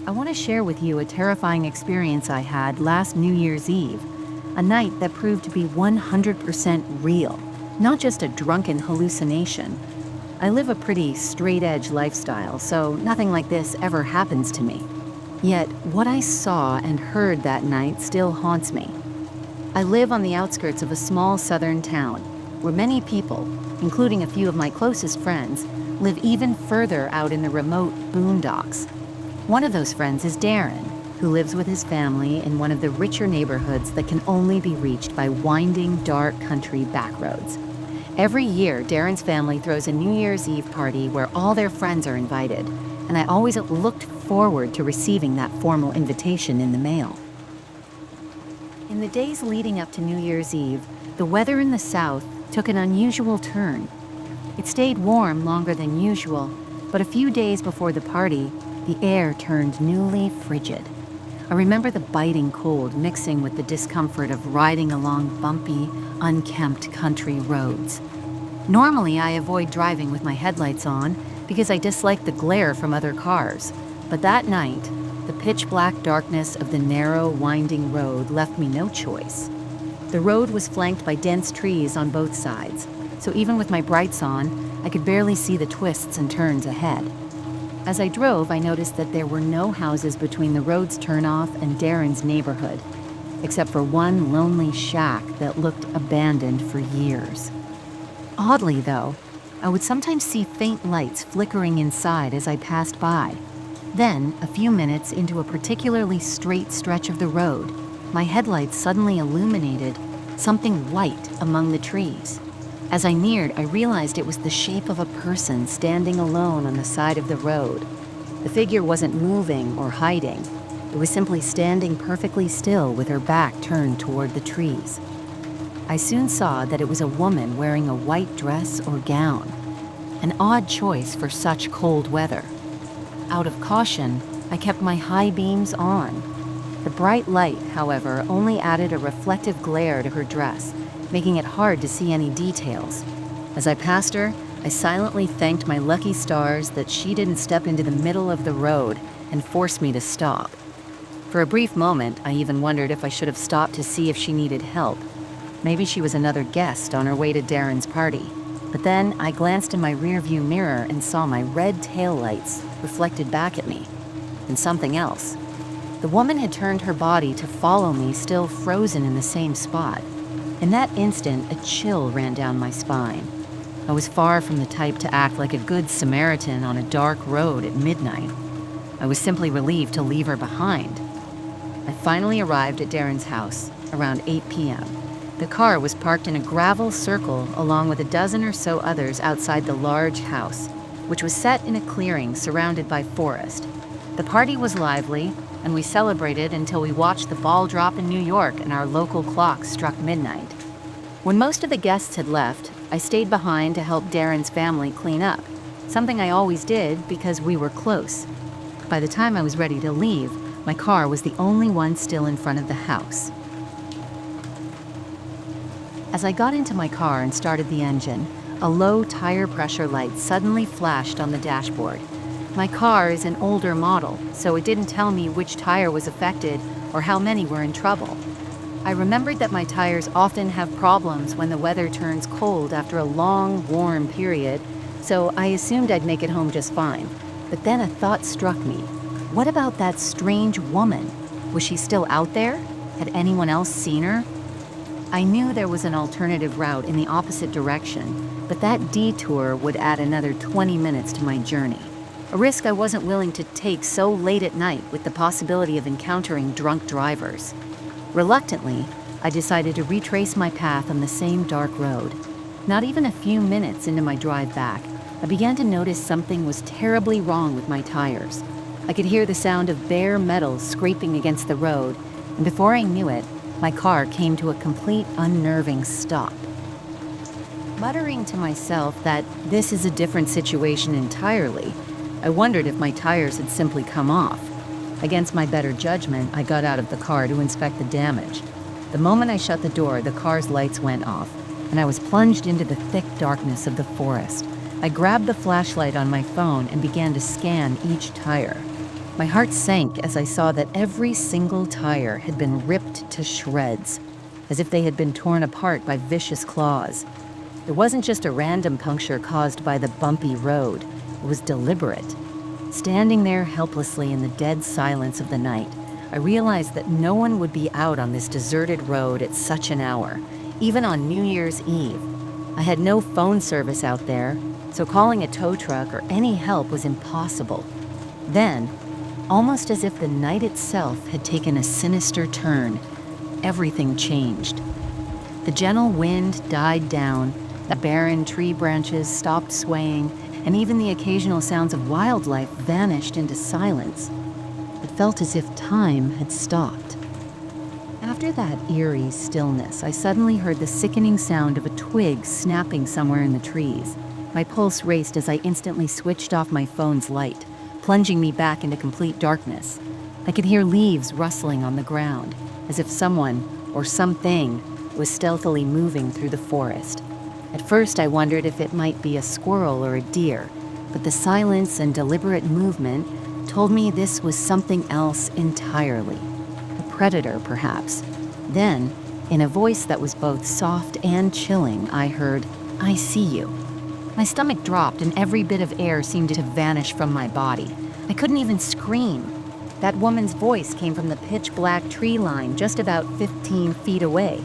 I want to share with you a terrifying experience I had last New Year's Eve, a night that proved to be 100% real, not just a drunken hallucination. I live a pretty straight-edge lifestyle, so nothing like this ever happens to me. Yet, what I saw and heard that night still haunts me. I live on the outskirts of a small southern town, where many people, including a few of my closest friends, live even further out in the remote boondocks. One of those friends is Darren, who lives with his family in one of the richer neighborhoods that can only be reached by winding, dark country backroads. Every year, Darren's family throws a New Year's Eve party where all their friends are invited, and I always looked forward to receiving that formal invitation in the mail. In the days leading up to New Year's Eve, the weather in the south took an unusual turn. It stayed warm longer than usual, but a few days before the party, the air turned newly frigid. I remember the biting cold mixing with the discomfort of riding along bumpy, unkempt country roads. Normally, I avoid driving with my headlights on because I dislike the glare from other cars, but that night, the pitch-black darkness of the narrow, winding road left me no choice. The road was flanked by dense trees on both sides, so even with my brights on, I could barely see the twists and turns ahead. As I drove, I noticed that there were no houses between the road's turnoff and Darren's neighborhood, except for one lonely shack that looked abandoned for years. Oddly, though, I would sometimes see faint lights flickering inside as I passed by. Then, a few minutes into a particularly straight stretch of the road, my headlights suddenly illuminated something white among the trees. As I neared, I realized it was the shape of a person standing alone on the side of the road. The figure wasn't moving or hiding. It was simply standing perfectly still with her back turned toward the trees. I soon saw that it was a woman wearing a white dress or gown, an odd choice for such cold weather. Out of caution, I kept my high beams on. The bright light, however, only added a reflective glare to her dress, making it hard to see any details. As I passed her, I silently thanked my lucky stars that she didn't step into the middle of the road and force me to stop. For a brief moment, I even wondered if I should have stopped to see if she needed help. Maybe she was another guest on her way to Darren's party. But then I glanced in my rearview mirror and saw my red taillights reflected back at me. And something else. The woman had turned her body to follow me, still frozen in the same spot. In that instant, a chill ran down my spine. I was far from the type to act like a good Samaritan on a dark road at midnight. I was simply relieved to leave her behind. I finally arrived at Darren's house around 8 p.m. The car was parked in a gravel circle along with a dozen or so others outside the large house, which was set in a clearing surrounded by forest. The party was lively, and we celebrated until we watched the ball drop in New York and our local clock struck midnight. When most of the guests had left, I stayed behind to help Darren's family clean up, something I always did because we were close. By the time I was ready to leave, my car was the only one still in front of the house. As I got into my car and started the engine, a low tire pressure light suddenly flashed on the dashboard. My car is an older model, so it didn't tell me which tire was affected or how many were in trouble. I remembered that my tires often have problems when the weather turns cold after a long, warm period, so I assumed I'd make it home just fine. But then a thought struck me. What about that strange woman? Was she still out there? Had anyone else seen her? I knew there was an alternative route in the opposite direction, but that detour would add another 20 minutes to my journey. A risk I wasn't willing to take so late at night with the possibility of encountering drunk drivers. Reluctantly, I decided to retrace my path on the same dark road. Not even a few minutes into my drive back, I began to notice something was terribly wrong with my tires. I could hear the sound of bare metal scraping against the road, and before I knew it, my car came to a complete unnerving stop. Muttering to myself that this is a different situation entirely, I wondered if my tires had simply come off. Against my better judgment, I got out of the car to inspect the damage. The moment I shut the door, the car's lights went off, and I was plunged into the thick darkness of the forest. I grabbed the flashlight on my phone and began to scan each tire. My heart sank as I saw that every single tire had been ripped to shreds, as if they had been torn apart by vicious claws. It wasn't just a random puncture caused by the bumpy road. It was deliberate. Standing there helplessly in the dead silence of the night, I realized that no one would be out on this deserted road at such an hour, even on New Year's Eve. I had no phone service out there, so calling a tow truck or any help was impossible. Then, almost as if the night itself had taken a sinister turn, everything changed. The gentle wind died down, the barren tree branches stopped swaying, and even the occasional sounds of wildlife vanished into silence. It felt as if time had stopped. After that eerie stillness, I suddenly heard the sickening sound of a twig snapping somewhere in the trees. My pulse raced as I instantly switched off my phone's light, plunging me back into complete darkness. I could hear leaves rustling on the ground, as if someone, or something, was stealthily moving through the forest. At first, I wondered if it might be a squirrel or a deer, but the silence and deliberate movement told me this was something else entirely. A predator, perhaps. Then, in a voice that was both soft and chilling, I heard, "I see you." My stomach dropped and every bit of air seemed to vanish from my body. I couldn't even scream. That woman's voice came from the pitch-black tree line just about 15 feet away.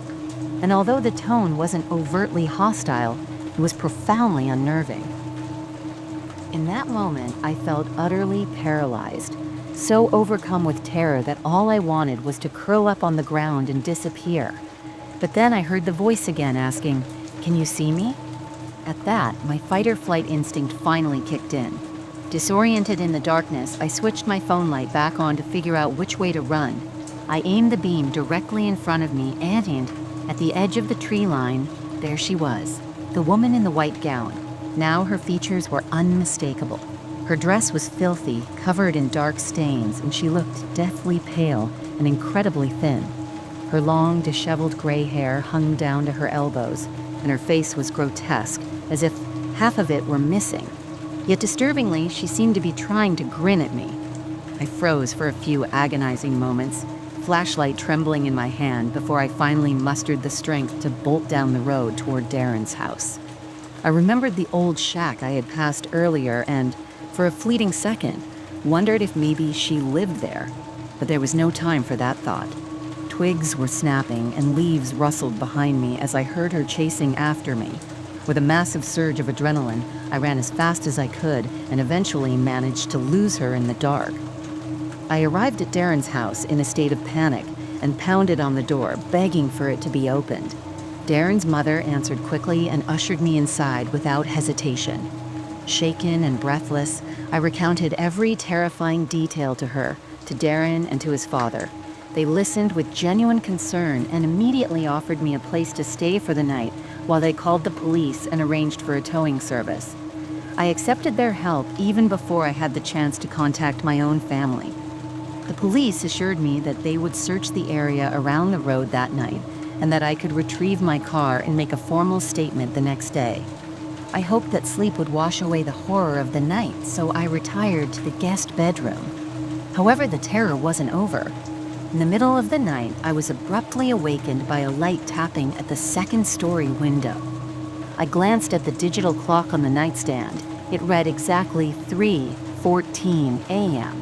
And although the tone wasn't overtly hostile, it was profoundly unnerving. In that moment, I felt utterly paralyzed, so overcome with terror that all I wanted was to curl up on the ground and disappear. But then I heard the voice again asking, "Can you see me?" At that, my fight-or-flight instinct finally kicked in. Disoriented in the darkness, I switched my phone light back on to figure out which way to run. I aimed the beam directly in front of me and, at the edge of the tree line, there she was, the woman in the white gown. Now her features were unmistakable. Her dress was filthy, covered in dark stains, and she looked deathly pale and incredibly thin. Her long, disheveled gray hair hung down to her elbows, and her face was grotesque, as if half of it were missing. Yet disturbingly, she seemed to be trying to grin at me. I froze for a few agonizing moments, flashlight trembling in my hand before I finally mustered the strength to bolt down the road toward Darren's house. I remembered the old shack I had passed earlier and, for a fleeting second, wondered if maybe she lived there. But there was no time for that thought. Twigs were snapping and leaves rustled behind me as I heard her chasing after me. With a massive surge of adrenaline, I ran as fast as I could and eventually managed to lose her in the dark. I arrived at Darren's house in a state of panic and pounded on the door, begging for it to be opened. Darren's mother answered quickly and ushered me inside without hesitation. Shaken and breathless, I recounted every terrifying detail to her, to Darren, and to his father. They listened with genuine concern and immediately offered me a place to stay for the night while they called the police and arranged for a towing service. I accepted their help even before I had the chance to contact my own family. The police assured me that they would search the area around the road that night and that I could retrieve my car and make a formal statement the next day. I hoped that sleep would wash away the horror of the night, so I retired to the guest bedroom. However, the terror wasn't over. In the middle of the night, I was abruptly awakened by a light tapping at the second-story window. I glanced at the digital clock on the nightstand. It read exactly 3:14 a.m.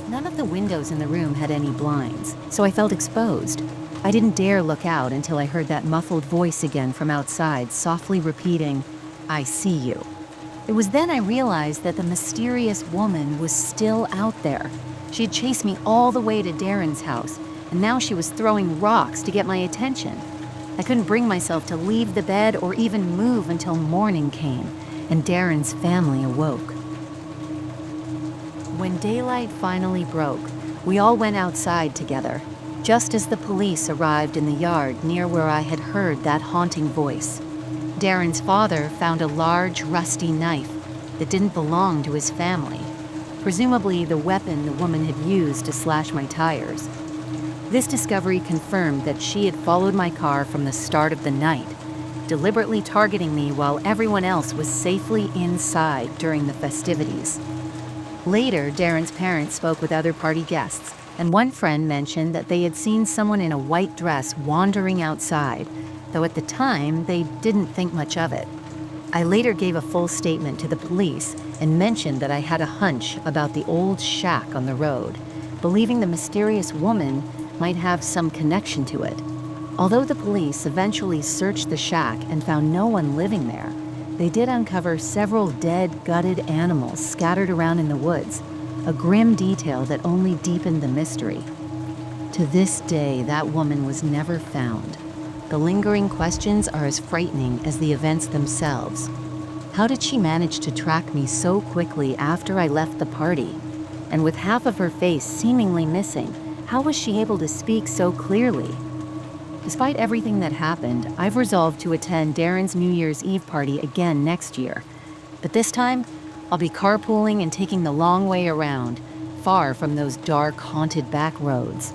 None of the windows in the room had any blinds, so I felt exposed. I didn't dare look out until I heard that muffled voice again from outside, softly repeating, "I see you." It was then I realized that the mysterious woman was still out there. She had chased me all the way to Darren's house, and now she was throwing rocks to get my attention. I couldn't bring myself to leave the bed or even move until morning came, and Darren's family awoke. When daylight finally broke, we all went outside together, just as the police arrived in the yard near where I had heard that haunting voice. Darren's father found a large, rusty knife that didn't belong to his family, presumably the weapon the woman had used to slash my tires. This discovery confirmed that she had followed my car from the start of the night, deliberately targeting me while everyone else was safely inside during the festivities. Later, Darren's parents spoke with other party guests, and one friend mentioned that they had seen someone in a white dress wandering outside, though at the time they didn't think much of it. I later gave a full statement to the police and mentioned that I had a hunch about the old shack on the road, believing the mysterious woman might have some connection to it. Although the police eventually searched the shack and found no one living there, they did uncover several dead, gutted animals scattered around in the woods, a grim detail that only deepened the mystery. To this day, that woman was never found. The lingering questions are as frightening as the events themselves. How did she manage to track me so quickly after I left the party? And with half of her face seemingly missing, how was she able to speak so clearly? Despite everything that happened, I've resolved to attend Darren's New Year's Eve party again next year. But this time, I'll be carpooling and taking the long way around, far from those dark, haunted back roads.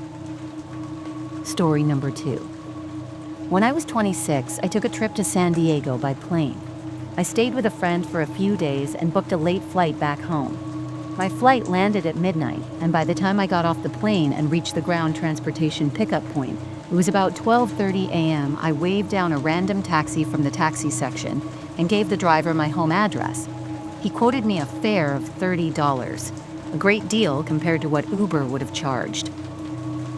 Story number 2. When I was 26, I took a trip to San Diego by plane. I stayed with a friend for a few days and booked a late flight back home. My flight landed at midnight, and by the time I got off the plane and reached the ground transportation pickup point, it was about 12:30 a.m. I waved down a random taxi from the taxi section and gave the driver my home address. He quoted me a fare of $30, a great deal compared to what Uber would have charged.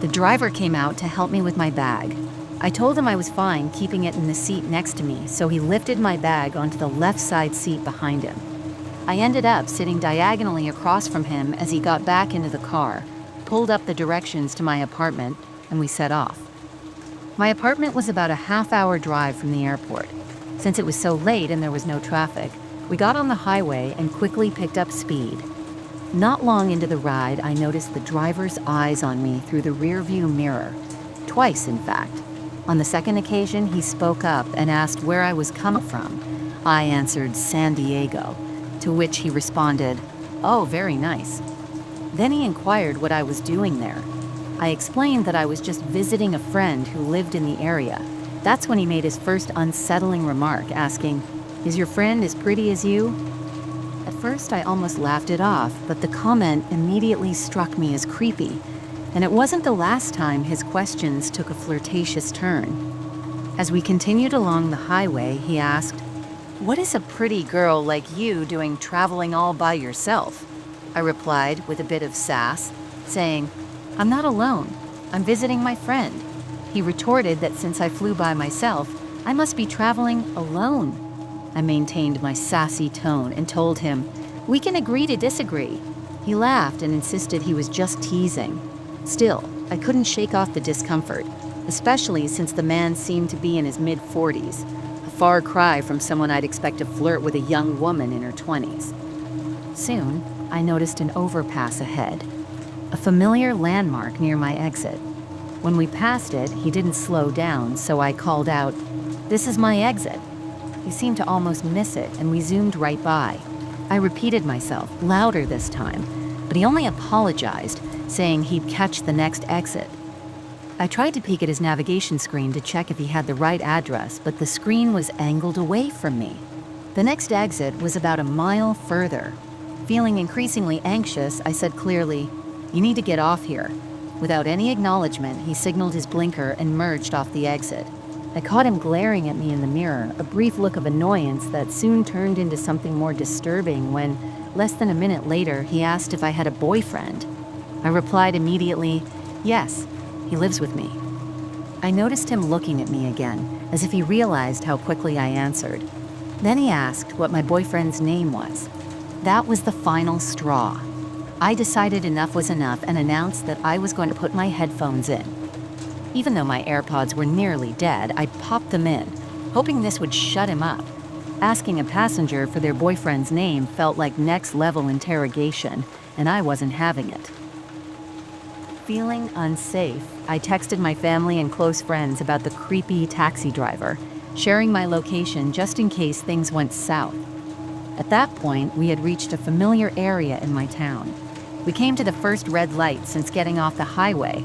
The driver came out to help me with my bag. I told him I was fine keeping it in the seat next to me, so he lifted my bag onto the left side seat behind him. I ended up sitting diagonally across from him as he got back into the car, pulled up the directions to my apartment, and we set off. My apartment was about a half-hour drive from the airport. Since it was so late and there was no traffic, we got on the highway and quickly picked up speed. Not long into the ride, I noticed the driver's eyes on me through the rearview mirror. Twice, in fact. On the second occasion, he spoke up and asked where I was coming from. I answered San Diego, to which he responded, "Oh, very nice." Then he inquired what I was doing there. I explained that I was just visiting a friend who lived in the area. That's when he made his first unsettling remark, asking, "Is your friend as pretty as you?" At first, I almost laughed it off, but the comment immediately struck me as creepy, and it wasn't the last time his questions took a flirtatious turn. As we continued along the highway, he asked, "What is a pretty girl like you doing traveling all by yourself?" I replied with a bit of sass, saying, "I'm not alone. I'm visiting my friend." He retorted that since I flew by myself, I must be traveling alone. I maintained my sassy tone and told him, "We can agree to disagree." He laughed and insisted he was just teasing. Still, I couldn't shake off the discomfort, especially since the man seemed to be in his mid-40s, a far cry from someone I'd expect to flirt with a young woman in her 20s. Soon, I noticed an overpass ahead, a familiar landmark near my exit. When we passed it, he didn't slow down, so I called out, "This is my exit." He seemed to almost miss it, and we zoomed right by. I repeated myself, louder this time, but he only apologized, saying he'd catch the next exit. I tried to peek at his navigation screen to check if he had the right address, but the screen was angled away from me. The next exit was about a mile further. Feeling increasingly anxious, I said clearly, "You need to get off here." Without any acknowledgement, he signaled his blinker and merged off the exit. I caught him glaring at me in the mirror, a brief look of annoyance that soon turned into something more disturbing when, less than a minute later, he asked if I had a boyfriend. I replied immediately, "Yes, he lives with me." I noticed him looking at me again, as if he realized how quickly I answered. Then he asked what my boyfriend's name was. That was the final straw. I decided enough was enough and announced that I was going to put my headphones in. Even though my AirPods were nearly dead, I popped them in, hoping this would shut him up. Asking a passenger for their boyfriend's name felt like next-level interrogation, and I wasn't having it. Feeling unsafe, I texted my family and close friends about the creepy taxi driver, sharing my location just in case things went south. At that point, we had reached a familiar area in my town. We came to the first red light since getting off the highway.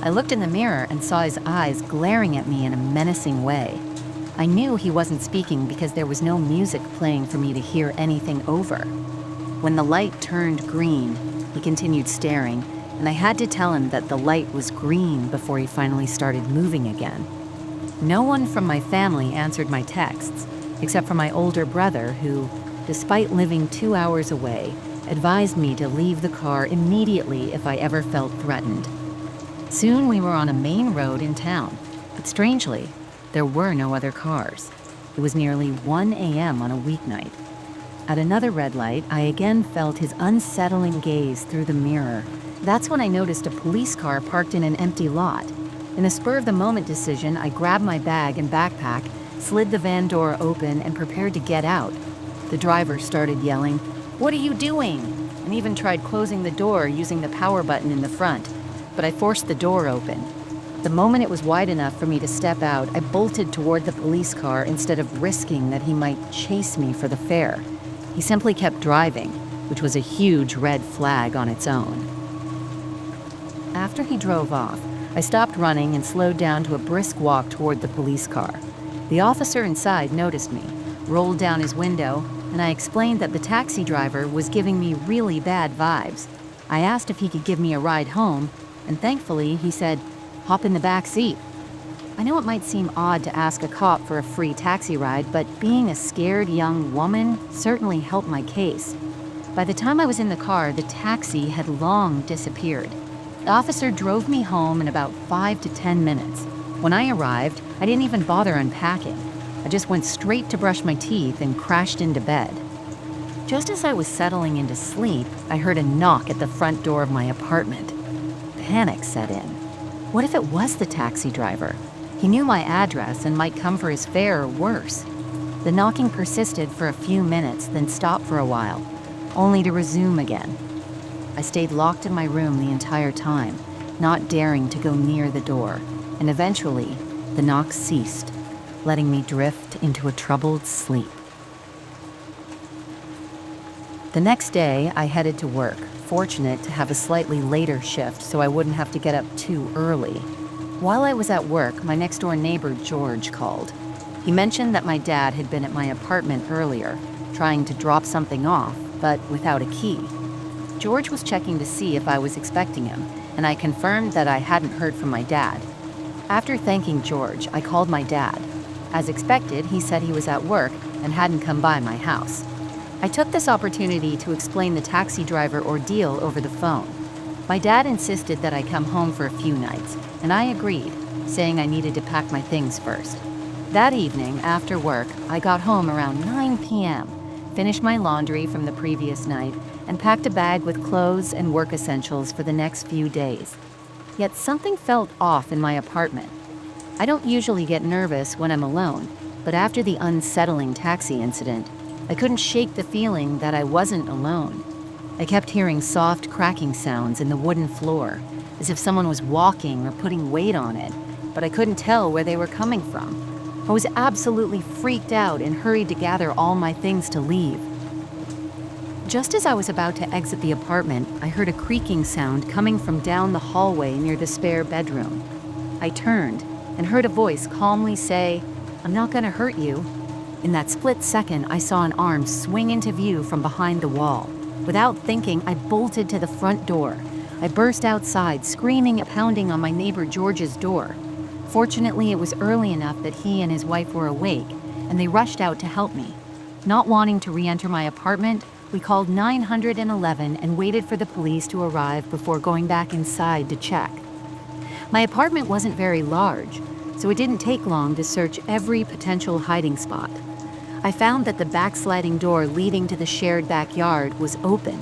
I looked in the mirror and saw his eyes glaring at me in a menacing way. I knew he wasn't speaking because there was no music playing for me to hear anything over. When the light turned green, he continued staring, and I had to tell him that the light was green before he finally started moving again. No one from my family answered my texts, except for my older brother who, despite living 2 hours away, advised me to leave the car immediately if I ever felt threatened. Soon we were on a main road in town, but strangely, there were no other cars. It was nearly 1 a.m. on a weeknight. At another red light, I again felt his unsettling gaze through the mirror. That's when I noticed a police car parked in an empty lot. In a spur-of-the-moment decision, I grabbed my bag and backpack, slid the van door open, and prepared to get out. The driver started yelling, "What are you doing?" and even tried closing the door using the power button in the front, but I forced the door open. The moment it was wide enough for me to step out, I bolted toward the police car instead of risking that he might chase me for the fare. He simply kept driving, which was a huge red flag on its own. After he drove off, I stopped running and slowed down to a brisk walk toward the police car. The officer inside noticed me, rolled down his window, and I explained that the taxi driver was giving me really bad vibes. I asked if he could give me a ride home, and thankfully he said, "Hop in the back seat." I know it might seem odd to ask a cop for a free taxi ride, but being a scared young woman certainly helped my case. By the time I was in the car, the taxi had long disappeared. The officer drove me home in about 5 to 10 minutes. When I arrived, I didn't even bother unpacking. I just went straight to brush my teeth and crashed into bed. Just as I was settling into sleep, I heard a knock at the front door of my apartment. Panic set in. What if it was the taxi driver? He knew my address and might come for his fare or worse. The knocking persisted for a few minutes, then stopped for a while, only to resume again. I stayed locked in my room the entire time, not daring to go near the door, and eventually, the knocks ceased, letting me drift into a troubled sleep. The next day, I headed to work, fortunate to have a slightly later shift so I wouldn't have to get up too early. While I was at work, my next-door neighbor, George, called. He mentioned that my dad had been at my apartment earlier, trying to drop something off, but without a key. George was checking to see if I was expecting him, and I confirmed that I hadn't heard from my dad. After thanking George, I called my dad. As expected, he said he was at work and hadn't come by my house. I took this opportunity to explain the taxi driver ordeal over the phone. My dad insisted that I come home for a few nights, and I agreed, saying I needed to pack my things first. That evening, after work, I got home around 9 p.m., finished my laundry from the previous night, and packed a bag with clothes and work essentials for the next few days. Yet something felt off in my apartment. I don't usually get nervous when I'm alone, but after the unsettling taxi incident, I couldn't shake the feeling that I wasn't alone. I kept hearing soft cracking sounds in the wooden floor, as if someone was walking or putting weight on it, but I couldn't tell where they were coming from. I was absolutely freaked out and hurried to gather all my things to leave. Just as I was about to exit the apartment, I heard a creaking sound coming from down the hallway near the spare bedroom. I turned and heard a voice calmly say, "I'm not gonna hurt you." In that split second, I saw an arm swing into view from behind the wall. Without thinking, I bolted to the front door. I burst outside, screaming and pounding on my neighbor George's door. Fortunately, it was early enough that he and his wife were awake, and they rushed out to help me. Not wanting to re-enter my apartment, we called 911 and waited for the police to arrive before going back inside to check. My apartment wasn't very large, so it didn't take long to search every potential hiding spot. I found that the backsliding door leading to the shared backyard was open,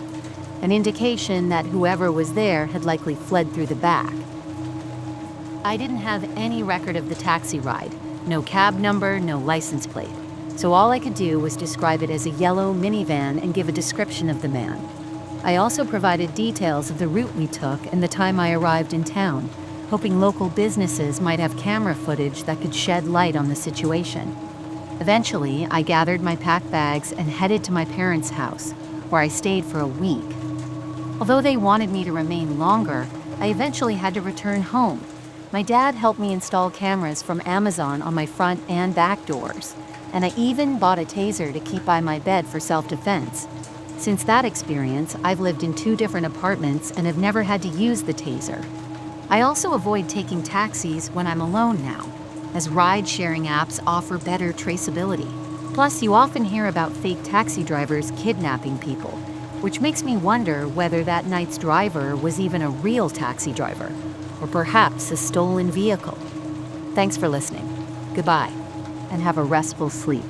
an indication that whoever was there had likely fled through the back. I didn't have any record of the taxi ride, no cab number, no license plate, so all I could do was describe it as a yellow minivan and give a description of the man. I also provided details of the route we took and the time I arrived in town, hoping local businesses might have camera footage that could shed light on the situation. Eventually, I gathered my packed bags and headed to my parents' house, where I stayed for a week. Although they wanted me to remain longer, I eventually had to return home. My dad helped me install cameras from Amazon on my front and back doors, and I even bought a taser to keep by my bed for self-defense. Since that experience, I've lived in 2 different apartments and have never had to use the taser. I also avoid taking taxis when I'm alone now, as ride-sharing apps offer better traceability. Plus, you often hear about fake taxi drivers kidnapping people, which makes me wonder whether that night's driver was even a real taxi driver, or perhaps a stolen vehicle. Thanks for listening. Goodbye, and have a restful sleep.